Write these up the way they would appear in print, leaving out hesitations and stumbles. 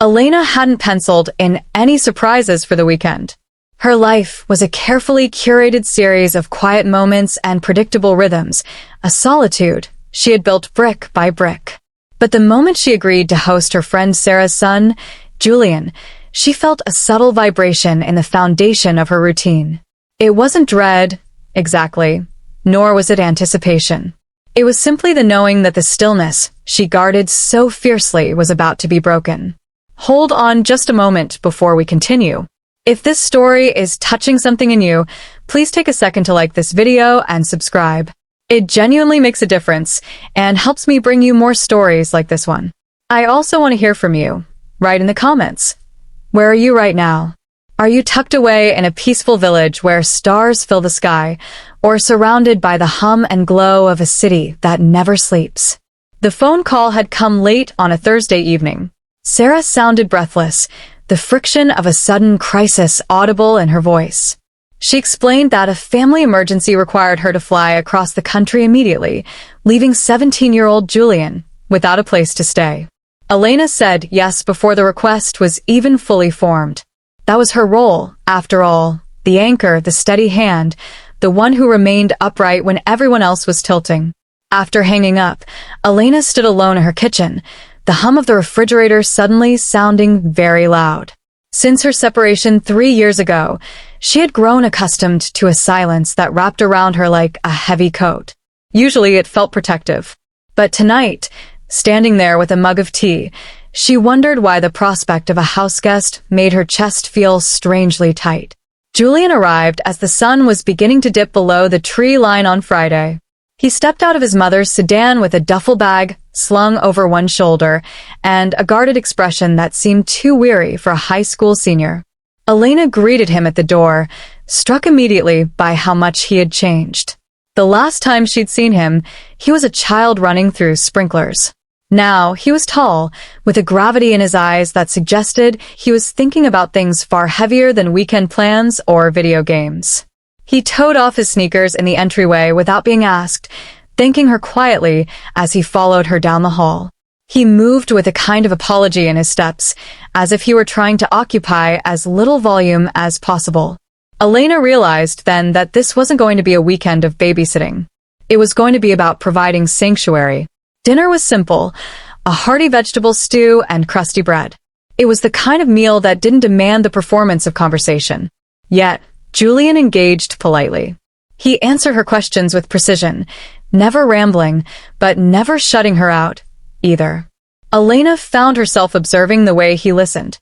Elena hadn't penciled in any surprises for the weekend. Her life was a carefully curated series of quiet moments and predictable rhythms, a solitude she had built brick by brick. But the moment she agreed to host her friend Sarah's son, Julian, she felt a subtle vibration in the foundation of her routine. It wasn't dread, exactly, nor was it anticipation. It was simply the knowing that the stillness she guarded so fiercely was about to be broken. Hold on just a moment before we continue. If this story is touching something in you, please take a second to like this video and subscribe. It genuinely makes a difference and helps me bring you more stories like this one. I also want to hear from you. Write in the comments. Where are you right now? Are you tucked away in a peaceful village where stars fill the sky, or surrounded by the hum and glow of a city that never sleeps? The phone call had come late on a Thursday evening. Sarah sounded breathless, the friction of a sudden crisis audible in her voice. She explained that a family emergency required her to fly across the country immediately, leaving 17-year-old Julian without a place to stay. Elena said yes before the request was even fully formed. That was her role, after all, the anchor, the steady hand, the one who remained upright when everyone else was tilting. After hanging up, Elena stood alone in her kitchen, the hum of the refrigerator suddenly sounding very loud. Since her separation 3 years ago, she had grown accustomed to a silence that wrapped around her like a heavy coat. Usually it felt protective. But tonight, standing there with a mug of tea, she wondered why the prospect of a houseguest made her chest feel strangely tight. Julian arrived as the sun was beginning to dip below the tree line on Friday. He stepped out of his mother's sedan with a duffel bag slung over one shoulder and a guarded expression that seemed too weary for a high school senior. Elena greeted him at the door, struck immediately by how much he had changed. The last time she'd seen him, he was a child running through sprinklers. Now, he was tall, with a gravity in his eyes that suggested he was thinking about things far heavier than weekend plans or video games. He toed off his sneakers in the entryway without being asked, thanking her quietly as he followed her down the hall. He moved with a kind of apology in his steps, as if he were trying to occupy as little volume as possible. Elena realized then that this wasn't going to be a weekend of babysitting. It was going to be about providing sanctuary. Dinner was simple, a hearty vegetable stew and crusty bread. It was the kind of meal that didn't demand the performance of conversation. Yet, Julian engaged politely. He answered her questions with precision, never rambling, but never shutting her out, either. Elena found herself observing the way he listened.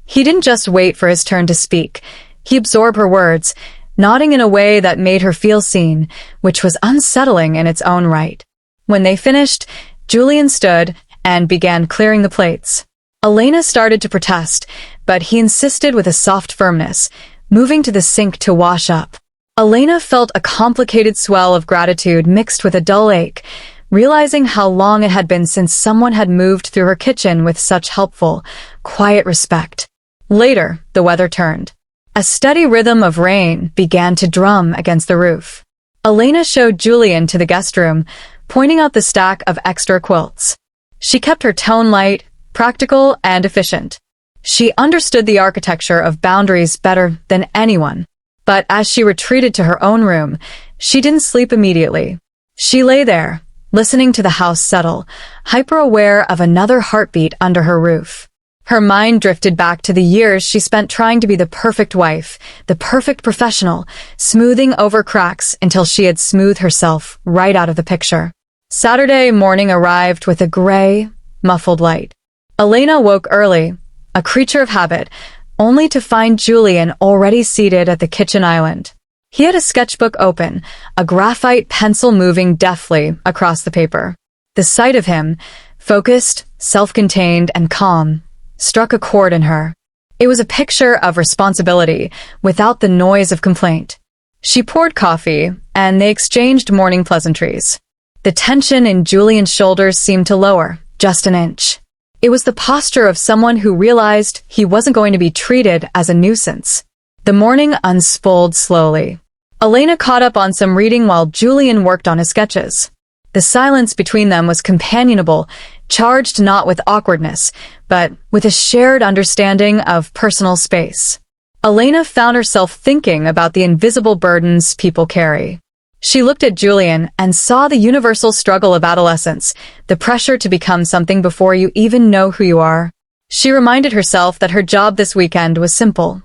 He didn't just wait for his turn to speak. He absorbed her words, nodding in a way that made her feel seen, which was unsettling in its own right. When they finished, Julian stood and began clearing the plates. Elena started to protest, but he insisted with a soft firmness, moving to the sink to wash up. Elena felt a complicated swell of gratitude mixed with a dull ache, realizing how long it had been since someone had moved through her kitchen with such helpful, quiet respect. Later, the weather turned. A steady rhythm of rain began to drum against the roof. Elena showed Julian to the guest room, pointing out the stack of extra quilts. She kept her tone light, practical, and efficient. She understood the architecture of boundaries better than anyone. But as she retreated to her own room, she didn't sleep immediately. She lay there, listening to the house settle, hyper-aware of another heartbeat under her roof. Her mind drifted back to the years she spent trying to be the perfect wife, the perfect professional, smoothing over cracks until she had smoothed herself right out of the picture. Saturday morning arrived with a gray, muffled light. Elena woke early, a creature of habit, only to find Julian already seated at the kitchen island. He had a sketchbook open, a graphite pencil moving deftly across the paper. The sight of him, focused, self-contained, and calm, struck a chord in her. It was a picture of responsibility, without the noise of complaint. She poured coffee, and they exchanged morning pleasantries. The tension in Julian's shoulders seemed to lower, just an inch. It was the posture of someone who realized he wasn't going to be treated as a nuisance. The morning unspoled slowly. Elena caught up on some reading while Julian worked on his sketches. The silence between them was companionable, charged not with awkwardness, but with a shared understanding of personal space. Elena found herself thinking about the invisible burdens people carry. She looked at Julian and saw the universal struggle of adolescence, the pressure to become something before you even know who you are. She reminded herself that her job this weekend was simple.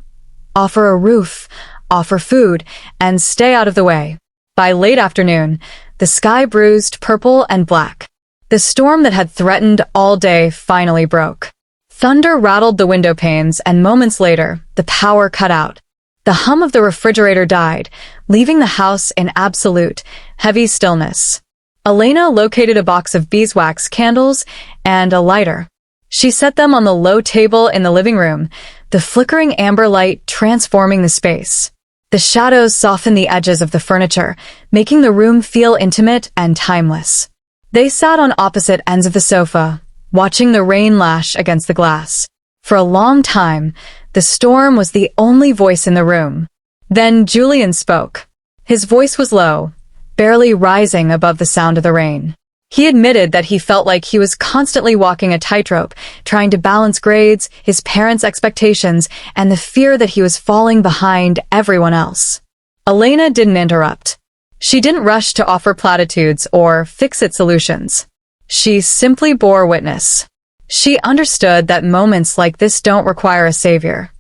Offer a roof, offer food, and stay out of the way. By late afternoon, the sky bruised purple and black. The storm that had threatened all day finally broke. Thunder rattled the window panes, and moments later, the power cut out. The hum of the refrigerator died, leaving the house in absolute, heavy stillness. Elena located a box of beeswax candles and a lighter. She set them on the low table in the living room, the flickering amber light transforming the space. The shadows softened the edges of the furniture, making the room feel intimate and timeless. They sat on opposite ends of the sofa, watching the rain lash against the glass. For a long time, the storm was the only voice in the room. Then Julian spoke. His voice was low, barely rising above the sound of the rain. He admitted that he felt like he was constantly walking a tightrope, trying to balance grades, his parents' expectations, and the fear that he was falling behind everyone else. Elena didn't interrupt. She didn't rush to offer platitudes or fix-it solutions. She simply bore witness. She understood that moments like this don't require a savior.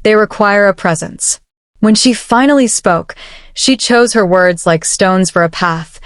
They require a presence. When she finally spoke, she chose her words like stones for a path,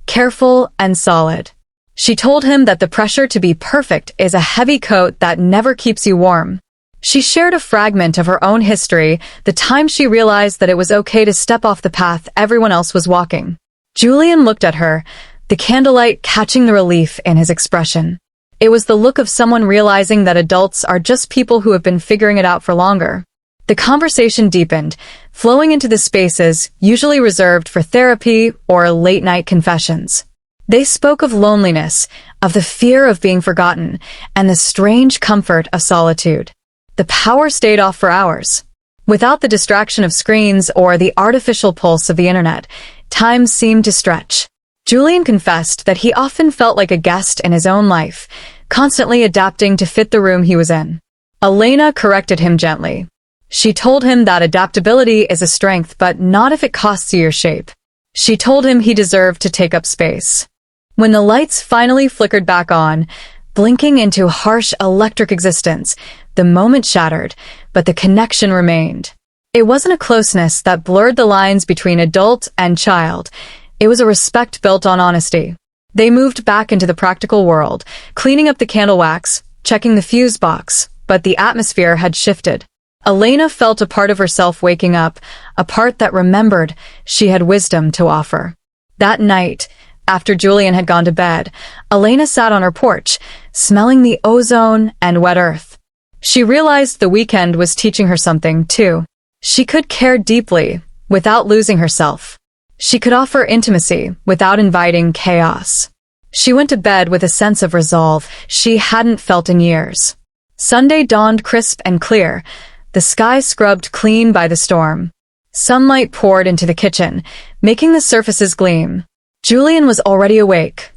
careful and solid. She told him that the pressure to be perfect is a heavy coat that never keeps you warm. She shared a fragment of her own history, the time she realized that it was okay to step off the path everyone else was walking. Julian looked at her, the candlelight catching the relief in his expression. It was the look of someone realizing that adults are just people who have been figuring it out for longer. The conversation deepened, flowing into the spaces usually reserved for therapy or late-night confessions. They spoke of loneliness, of the fear of being forgotten, and the strange comfort of solitude. The power stayed off for hours. Without the distraction of screens or the artificial pulse of the internet, time seemed to stretch. Julian confessed that he often felt like a guest in his own life, constantly adapting to fit the room he was in. Elena corrected him gently. She told him that adaptability is a strength, but not if it costs you your shape. She told him he deserved to take up space. When the lights finally flickered back on, blinking into harsh electric existence, the moment shattered, but the connection remained. It wasn't a closeness that blurred the lines between adult and child. It was a respect built on honesty. They moved back into the practical world, cleaning up the candle wax, checking the fuse box, but the atmosphere had shifted. Elena felt a part of herself waking up, a part that remembered she had wisdom to offer. That night, after Julian had gone to bed, Elena sat on her porch, smelling the ozone and wet earth. She realized the weekend was teaching her something, too. She could care deeply, without losing herself. She could offer intimacy, without inviting chaos. She went to bed with a sense of resolve she hadn't felt in years. Sunday dawned crisp and clear, the sky scrubbed clean by the storm. Sunlight poured into the kitchen, making the surfaces gleam. Julian was already awake,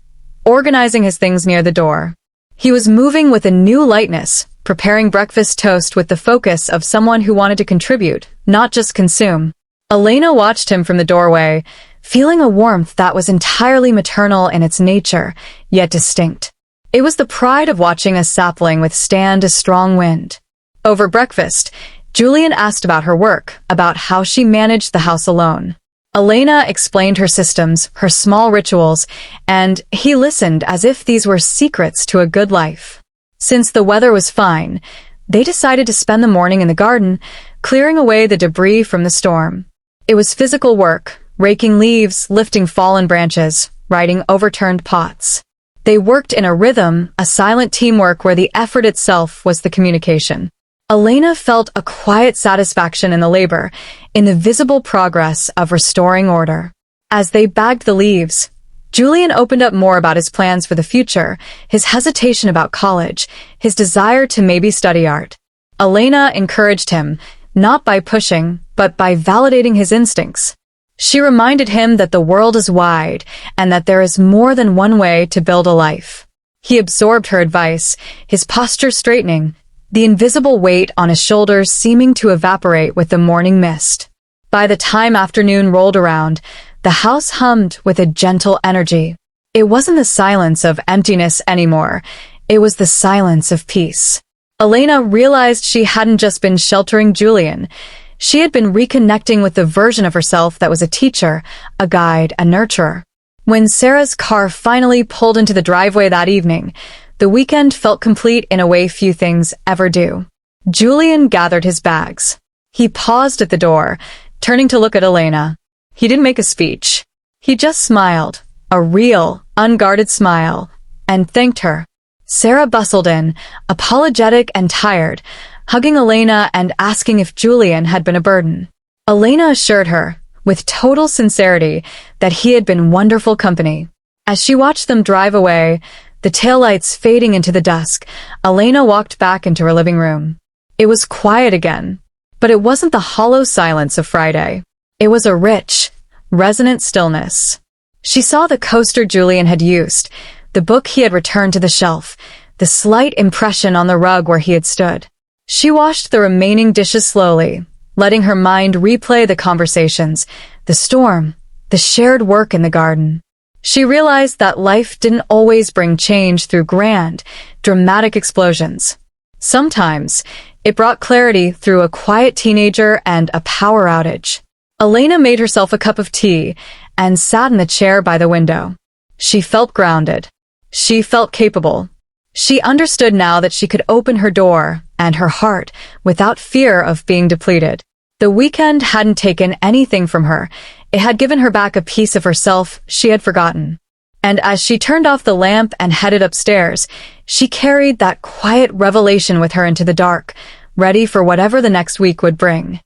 organizing his things near the door. He was moving with a new lightness, preparing breakfast toast with the focus of someone who wanted to contribute, not just consume. Elena watched him from the doorway, feeling a warmth that was entirely maternal in its nature, yet distinct. It was the pride of watching a sapling withstand a strong wind. Over breakfast, Julian asked about her work, about how she managed the house alone. Elena explained her systems, her small rituals, and he listened as if these were secrets to a good life. Since the weather was fine, they decided to spend the morning in the garden, clearing away the debris from the storm. It was physical work, raking leaves, lifting fallen branches, righting overturned pots. They worked in a rhythm, a silent teamwork where the effort itself was the communication. Elena felt a quiet satisfaction in the labor, in the visible progress of restoring order. As they bagged the leaves, Julian opened up more about his plans for the future, his hesitation about college, his desire to maybe study art. Elena encouraged him, not by pushing, but by validating his instincts. She reminded him that the world is wide and that there is more than one way to build a life. He absorbed her advice, his posture straightening, the invisible weight on his shoulders seeming to evaporate with the morning mist. By the time afternoon rolled around, the house hummed with a gentle energy. It wasn't the silence of emptiness anymore. It was the silence of peace. Elena realized she hadn't just been sheltering Julian. She had been reconnecting with the version of herself that was a teacher, a guide, a nurturer. When Sarah's car finally pulled into the driveway that evening, the weekend felt complete in a way few things ever do. Julian gathered his bags. He paused at the door, turning to look at Elena. He didn't make a speech. He just smiled, a real, unguarded smile, and thanked her. Sarah bustled in, apologetic and tired, hugging Elena and asking if Julian had been a burden. Elena assured her, with total sincerity, that he had been wonderful company. As she watched them drive away, the taillights fading into the dusk, Elena walked back into her living room. It was quiet again, but it wasn't the hollow silence of Friday. It was a rich, resonant stillness. She saw the coaster Julian had used, the book he had returned to the shelf, the slight impression on the rug where he had stood. She washed the remaining dishes slowly, letting her mind replay the conversations, the storm, the shared work in the garden. She realized that life didn't always bring change through grand, dramatic explosions. Sometimes, it brought clarity through a quiet teenager and a power outage. Elena made herself a cup of tea and sat in the chair by the window. She felt grounded. She felt capable. She understood now that she could open her door and her heart without fear of being depleted. The weekend hadn't taken anything from her. It had given her back a piece of herself she had forgotten. And as she turned off the lamp and headed upstairs, she carried that quiet revelation with her into the dark, ready for whatever the next week would bring.